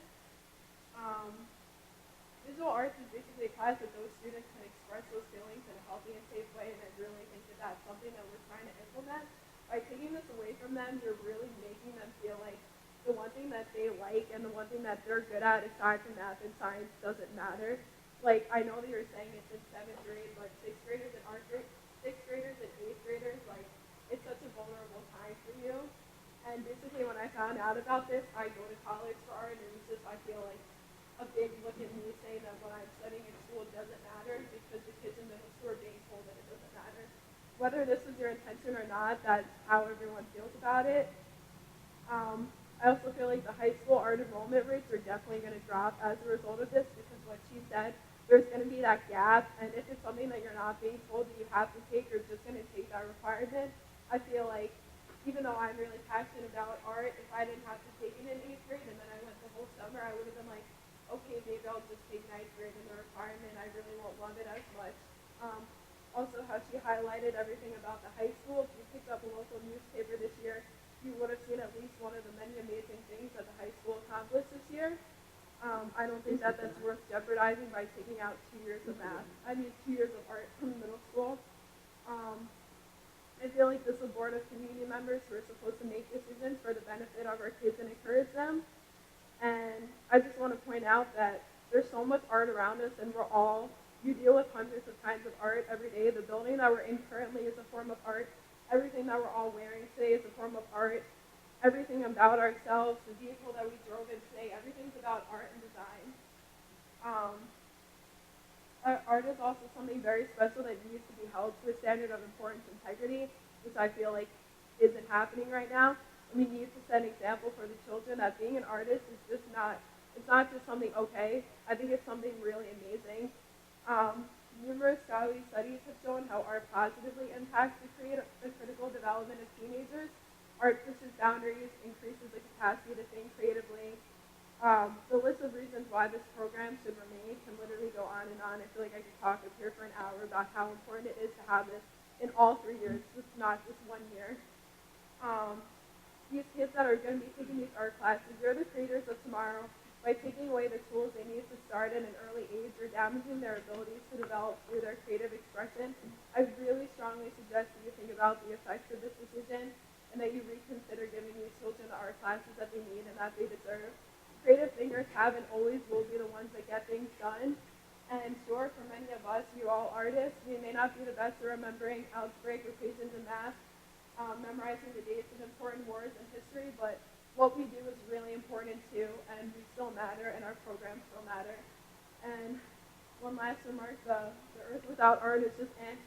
Visual arts is basically a class that those students can express those feelings in a healthy and safe way, and I really think that that's something that we're trying to implement. By taking this away from them, you're really making them feel like the one thing that they like and the one thing that they're good at, aside from math and science, doesn't matter. Like, I know that you're saying it's in 7th grade, but 6th graders and 6th graders and 8th graders, like, it's such a vulnerable time for you. And basically, when I found out about this, I go to college for art, and it's just, I feel like a big look at me saying that what I'm studying in school doesn't matter because the kids in middle school are being told that it doesn't matter. Whether this was your intention or not, that's how everyone feels about it. I also feel like the high school art enrollment rates are definitely going to drop as a result of this because what she said, there's going to be that gap, and if it's something that you're not being told that you have to take, you're just going to take that requirement. I feel like even though I'm really passionate about art, if I didn't have to take it in 8th grade and then I went the whole summer, I would have been like, okay, maybe I'll just take 9th grade in the requirement. I really won't love it as much. Also, how she highlighted everything about the high school. If you picked up a local newspaper this year, you would have seen at least one of the many amazing things that the high school accomplished this year. I don't think that that's worth jeopardizing by taking out 2 years of math. 2 years of art from middle school. I feel like this is a board of community members who are supposed to make decisions for the benefit of our kids and encourage them. And I just want to point out that there's so much art around us, and you deal with hundreds of kinds of art every day. The building that we're in currently is a form of art. Everything that we're all wearing today is a form of art. Everything about ourselves, the vehicle that we drove in today, everything's about art and design. Art is also something very special that needs to be held to a standard of importance and integrity, which I feel like isn't happening right now. We need to set an example for the children that being an artist is just it's not just something okay. I think it's something really amazing. Numerous scholarly studies have shown how art positively impacts the critical development of teenagers. Art pushes boundaries, increases the capacity to think creatively. The list of reasons why this program should remain can literally go on and on. I feel like I could talk up here for an hour about how important it is to have this in all 3 years. It's not just 1 year. These kids that are going to be taking these art classes, they're the creators of tomorrow. By taking away the tools they need to start at an early age, you're damaging their abilities to develop through their creative expression. I really strongly suggest that you think about the effects of this decision and that you reconsider giving these children the art classes that they need and that they deserve. Creative thinkers have and always will be the ones that get things done. And sure, for many of us, you all artists, we may not be the best at remembering algebraic equations in math, memorizing the dates of important wars in history, but what we do is really important too, and we still matter, and our programs still matter. And one last remark, the earth without art is just ant,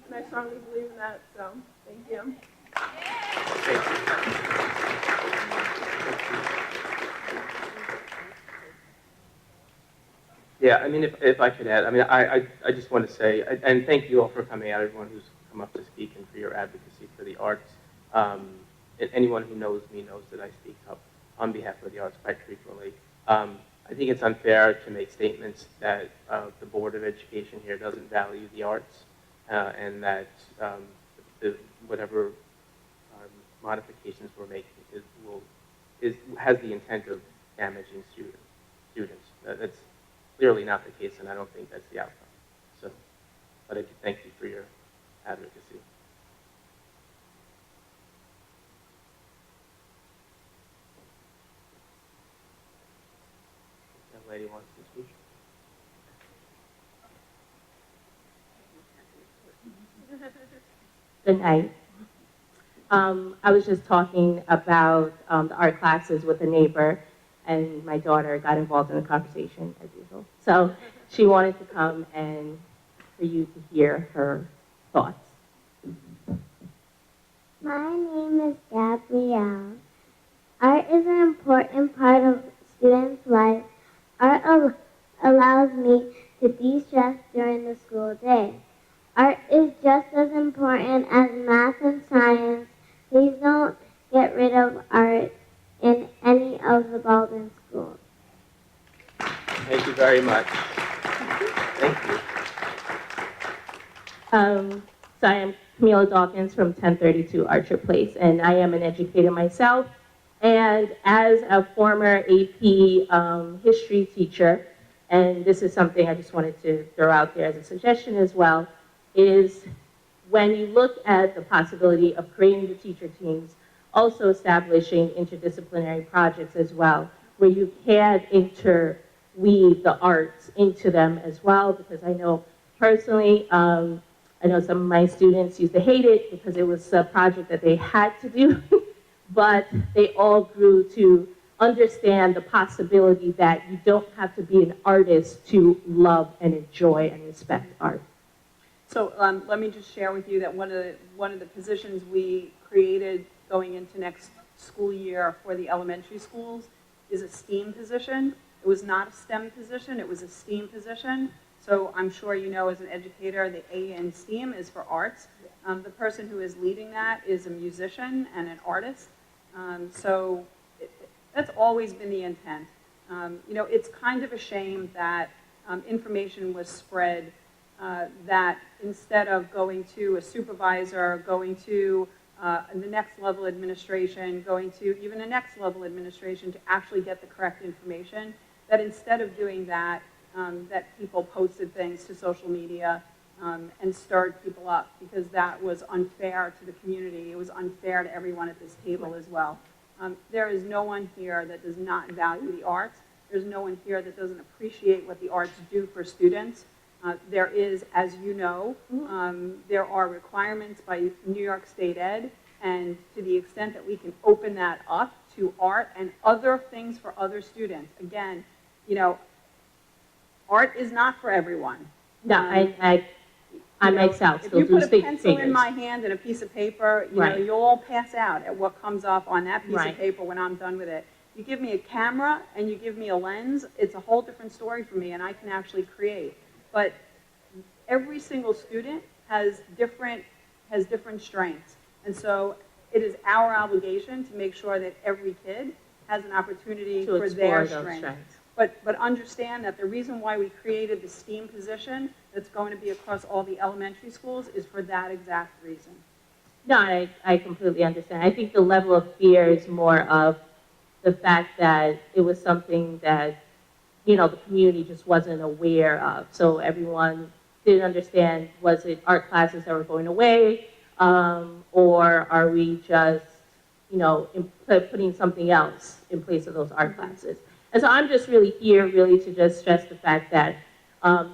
and I strongly believe in that, so thank you. Thank you. Yeah, if I could add, I just want to say, and thank you all for coming out, everyone who's come up to speak, and for your advocacy for the arts. And anyone who knows me knows that I speak up on behalf of the arts quite frequently. I think it's unfair to make statements that the Board of Education here doesn't value the arts, and that whatever modifications we're making has the intent of damaging students. That's clearly not the case, and I don't think that's the outcome. So, but I do thank you for your advocacy. Young lady wants to speak. Good night. I was just talking about the art classes with a neighbor, and my daughter got involved in the conversation as usual. So she wanted to come and for you to hear her thoughts. My name is Gabrielle. Art is an important part of students' life. Art allows me to de-stress during the school day. Art is just as important as math and science. Please don't get rid of art in any of the Baldwin schools. Thank you very much. Thank you. So I am Camila Dawkins from 1032 Archer Place, and I am an educator myself. And as a former AP history teacher, and this is something I just wanted to throw out there as a suggestion as well, is when you look at the possibility of creating the teacher teams, also establishing interdisciplinary projects as well, where you can interweave the arts into them as well, because I know personally, I know some of my students used to hate it because it was a project that they had to do, but they all grew to understand the possibility that you don't have to be an artist to love and enjoy and respect art. So let me just share with you that one of the positions we created going into next school year for the elementary schools is a STEAM position. It was not a STEM position, it was a STEAM position. So I'm sure you know as an educator, the A in STEAM is for arts. The person who is leading that is a musician and an artist. So that's always been the intent. It's kind of a shame that information was spread that instead of going to a supervisor, going to the next level administration, going to even a next level administration to actually get the correct information, that instead of doing that, that people posted things to social media and stirred people up, because that was unfair to the community. It was unfair to everyone at this table as well. There is no one here that does not value the arts. There's no one here that doesn't appreciate what the arts do for students. There is, as you know, there are requirements by New York State Ed, and to the extent that we can open that up to art and other things for other students. Again, you know, art is not for everyone. No, I myself If still you do put a stick pencil in figures. my hand and a piece of paper, you know, Right. you'll all pass out at what comes up on that piece Right. of paper when I'm done with it. You give me a camera and you give me a lens, it's a whole different story for me, and I can actually create. But every single student has different strengths. And so it is our obligation to make sure that every kid has an opportunity To for explore their those strengths. strengths. But understand that the reason why we created the STEAM position that's going to be across all the elementary schools is for that exact reason. No, I completely understand. I think the level of fear is more of the fact that it was something that, you know, the community just wasn't aware of. So everyone didn't understand, was it art classes that were going away, or are we just, you know, putting something else in place of those art classes? And so I'm just really here really to just stress the fact that,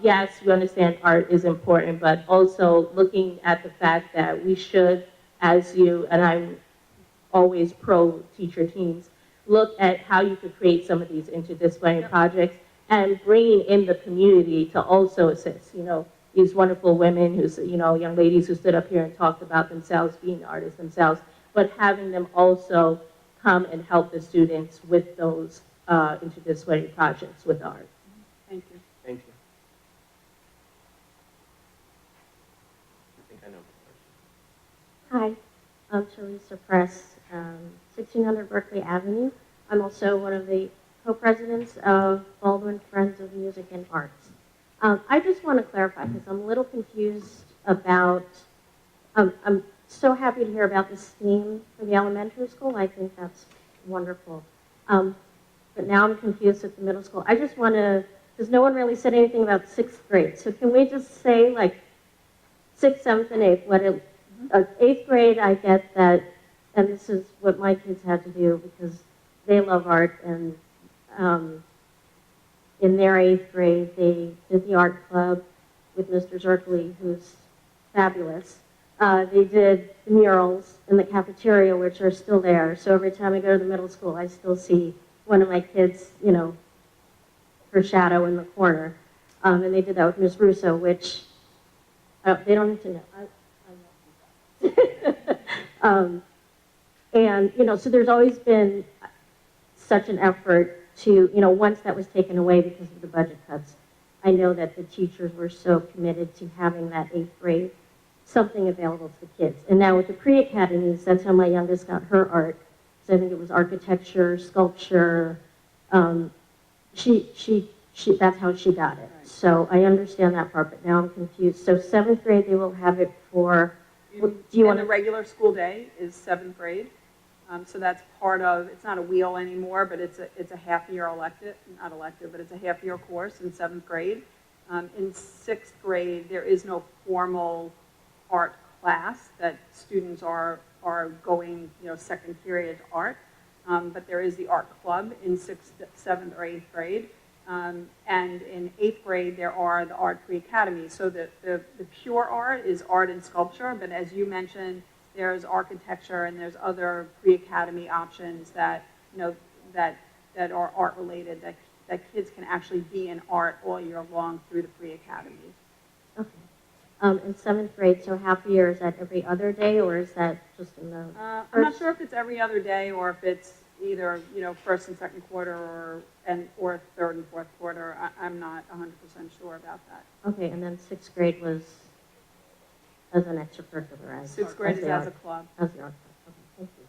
yes, you understand art is important, but also looking at the fact that we should, as you, and I'm always pro teacher teams, look at how you could create some of these interdisciplinary projects and bringing in the community to also assist. You know, these wonderful women who's, you know, young ladies who stood up here and talked about themselves being artists themselves, but having them also come and help the students with those interdisciplinary projects with art. Thank you. Thank you. I think I know the question. Hi, I'm Teresa Press, 1600 Berkeley Avenue. I'm also one of the co-presidents of Baldwin Friends of Music and Arts. I just want to clarify, because I'm a little confused about, I'm so happy to hear about this theme for the elementary school. I think that's wonderful. But now I'm confused at the middle school. I just want to, because no one really said anything about 6th grade. So can we just say like 6th, 7th, and 8th? 8th grade, I get that, and this is what my kids had to do because they love art, and in their 8th grade, they did the art club with Mr. Zerkley, who's fabulous. They did the murals in the cafeteria, which are still there. So every time I go to the middle school, I still see one of my kids, you know, her shadow in the corner. And they did that with Ms. Russo, which they don't need to know. I know. And, you know, so there's always been such an effort to, you know, once that was taken away because of the budget cuts, I know that the teachers were so committed to having that 8th grade something available to the kids. And now with the pre-academies, that's how my youngest got her art. So I think it was architecture, sculpture. That's how she got it. So I understand that part, but now I'm confused. So 7th grade, they will have it for, do you want the regular school day is 7th grade. So that's part of, it's not a wheel anymore, but it's a half-year elective, not elective, but it's a half-year course in 7th grade. In 6th grade, there is no formal art class that students are going, you know, second period art, but there is the art club in 6th, 7th, or 8th grade. And in 8th grade, there are the art pre-academies. So the pure art is art and sculpture, but as you mentioned, there's architecture and there's other pre-academy options that, you know, that are art related, that kids can actually be in art all year long through the pre-academies. Okay. In 7th grade, so half a year, is that every other day, or is that just in the I'm not sure if it's every other day or if it's either, you know, first and second quarter or third and fourth quarter. I'm not 100% sure about that. Okay, and then 6th grade was as an extracurricular. 6th grade is as a club. As the art club. Okay, thank you.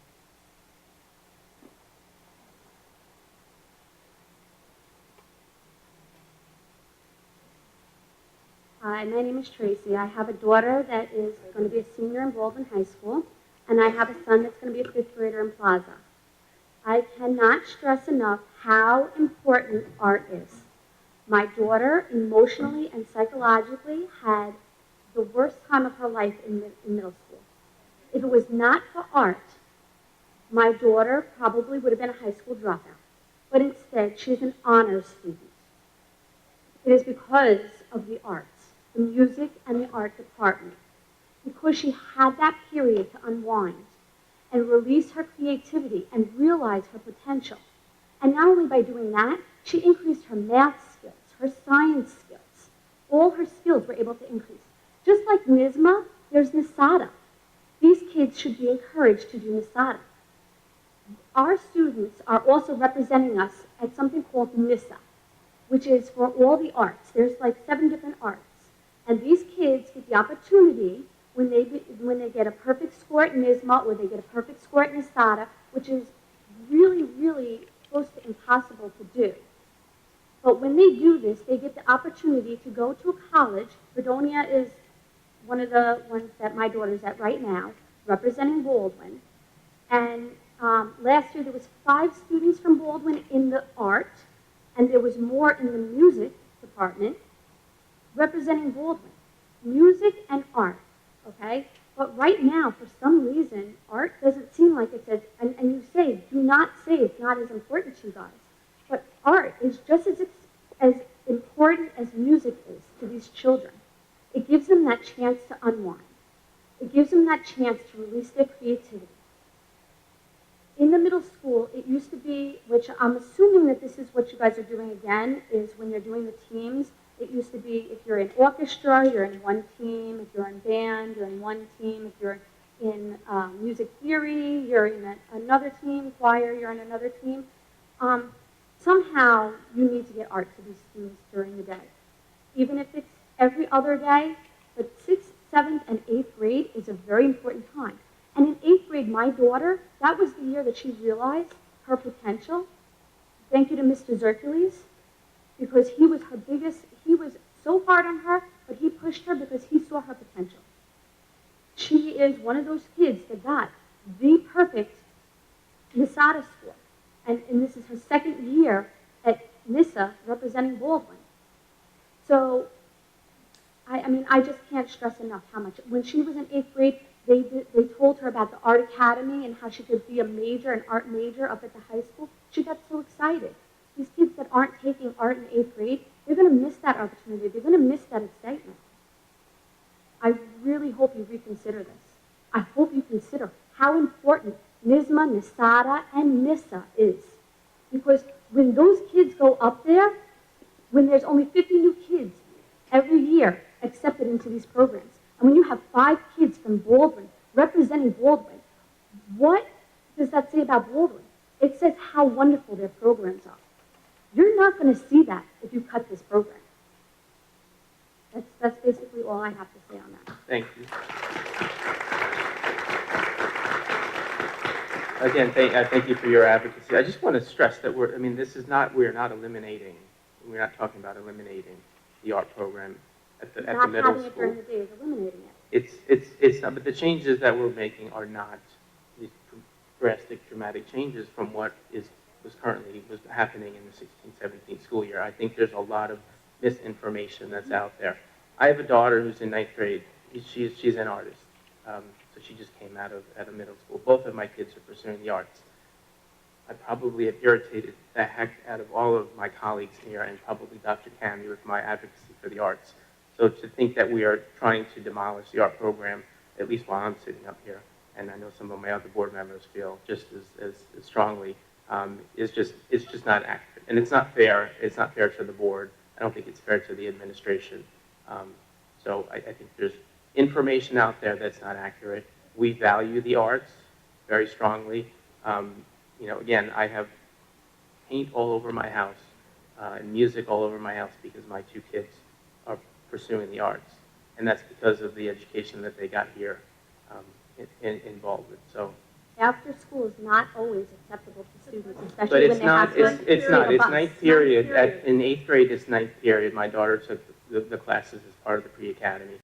Hi, my name is Tracy. I have a daughter that is going to be a senior in Baldwin High School, and I have a son that's going to be a fifth grader in Plaza. I cannot stress enough how important art is. My daughter, emotionally and psychologically, had the worst time of her life in middle school. If it was not for art, my daughter probably would have been a high school dropout. But instead, she's an honors student. It is because of the arts, the music and the art department, because she had that period to unwind and release her creativity and realize her potential. And not only by doing that, she increased her math skills, her science skills. All her skills were able to increase. Just like NISMA, there's NISADA. These kids should be encouraged to do NISADA. Our students are also representing us at something called NISA, which is for all the arts. There's like 7 different arts. And these kids get the opportunity when they get a perfect score at NISMA or they get a perfect score at NISADA, which is really, really close to impossible to do. But when they do this, they get the opportunity to go to a college. Fredonia is one of the ones that my daughter's at right now, representing Baldwin. And last year there was 5 students from Baldwin in the art, and there was more in the music department representing Baldwin. Music and art, okay? But right now, for some reason, art doesn't seem like it's as, and you say, do not say it's not as important to you guys. But art is just as important as music is to these children. It gives them that chance to unwind. It gives them that chance to release their creativity. In the middle school, it used to be, which I'm assuming that this is what you guys are doing again, is when you're doing the teams, it used to be if you're in orchestra, you're in one team. If you're in band, you're in one team. If you're in music theory, you're in another team. Choir, you're in another team. Somehow, you need to get art to these students during the day. Even if it's every other day, but 6th, 7th, and 8th grade is a very important time. And in 8th grade, my daughter, that was the year that she realized her potential. Thank you to Mr. Zercules, because he was her biggest, he was so hard on her, but he pushed her because he saw her potential. She is one of those kids that got the perfect NISADA score. And this is her 2nd year at NISA representing Baldwin. So, I mean, I just can't stress enough how much. When she was in 8th grade, they told her about the art academy and how she could be an art major up at the high school. She got so excited. These kids that aren't taking art in 8th grade, they're going to miss that opportunity. They're going to miss that excitement. I really hope you reconsider this. I hope you consider how important NISMA, NISADA, and NISA is. Because when those kids go up there, when there's only 50 new kids every year accepted into these programs, and when you have 5 kids from Baldwin representing Baldwin, what does that say about Baldwin? It says how wonderful their programs are. You're not going to see that if you cut this program. That's basically all I have to say on that. Thank you. Again, thank you for your advocacy. I just want to stress that we're not eliminating, we're not talking about eliminating the art program at the middle school. Not having it during the day is eliminating it. It's not, but the changes that we're making are not these drastic, dramatic changes from what was happening in the 16-17 school year. I think there's a lot of misinformation that's out there. I have a daughter who's in 9th grade. She's an artist. So she just came out of middle school. Both of my kids are pursuing the arts. I probably have irritated the heck out of all of my colleagues here and probably Dr. Cammy with my advocacy for the arts. So to think that we are trying to demolish the art program, at least while I'm sitting up here, and I know some of my other board members feel just as strongly, it's just not accurate. And it's not fair. It's not fair to the board. I don't think it's fair to the administration. So I think there's information out there that's not accurate. We value the arts very strongly. Again, I have paint all over my house and music all over my house because my 2 kids are pursuing the arts. And that's because of the education that they got here in Baldwin. So, After school is not always acceptable to students, but especially when it's they not. have to It's not. carry a It's bus. 9th period. In 8th grade, it's 9th period. My daughter took the classes as part of the pre-academy.